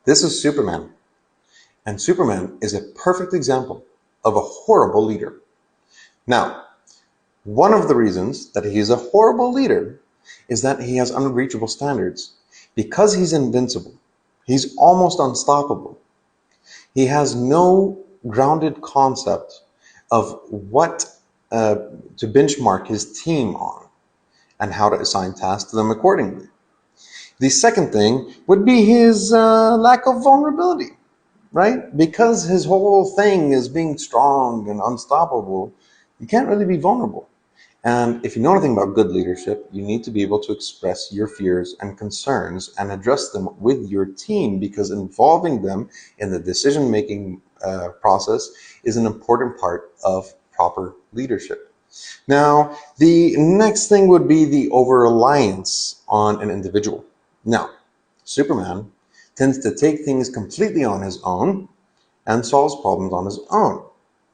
This is Superman. And Superman is a perfect example of a horrible leader. Now, one of the reasons that he's a horrible leader is that he has unreachable standards. Because he's invincible, he's almost unstoppable. He has no grounded concept of what to benchmark his team on and how to assign tasks to them accordingly. The second thing would be his lack of vulnerability, right? Because his whole thing is being strong and unstoppable, you can't really be vulnerable. And if you know anything about good leadership, you need to be able to express your fears and concerns and address them with your team, because involving them in the decision-making process is an important part of proper leadership. Now, the next thing would be the over-reliance on an individual. Now, Superman tends to take things completely on his own and solves problems on his own.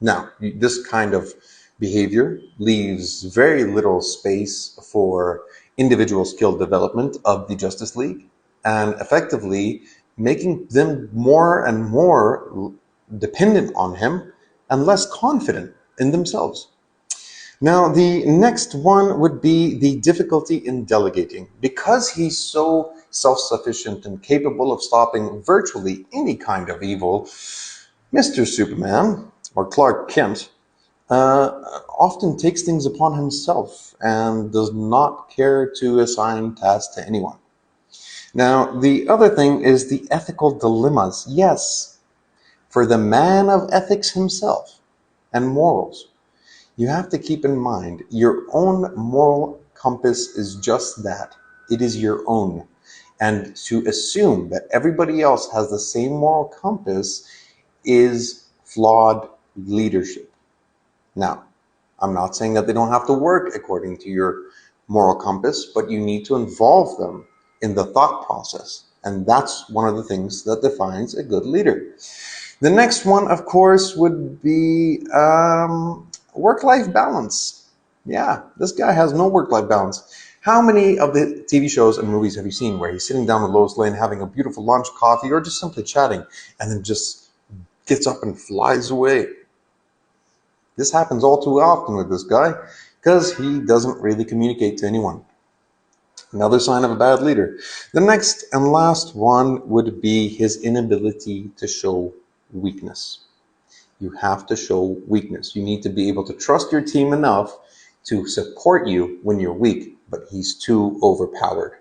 Now, this kind of behavior leaves very little space for individual skill development of the Justice League, and effectively making them more and more dependent on him and less confident in themselves. Now, the next one would be the difficulty in delegating. Because he's so self-sufficient and capable of stopping virtually any kind of evil, Mr. Superman, or Clark Kent, often takes things upon himself and does not care to assign tasks to anyone. Now, the other thing is the ethical dilemmas. Yes, for the man of ethics himself and morals, you have to keep in mind your own moral compass is just that. It is your own. And to assume that everybody else has the same moral compass is flawed leadership. Now, I'm not saying that they don't have to work according to your moral compass, but you need to involve them in the thought process. And that's one of the things that defines a good leader. The next one, of course, would be work-life balance. Yeah, this guy has no work-life balance. How many of the TV shows and movies have you seen where he's sitting down with Lois Lane having a beautiful lunch, coffee, or just simply chatting, and then just gets up and flies away? This happens all too often with this guy because he doesn't really communicate to anyone. Another sign of a bad leader. The next and last one would be his inability to show weakness. You have to show weakness. You need to be able to trust your team enough to support you when you're weak, but he's too overpowered.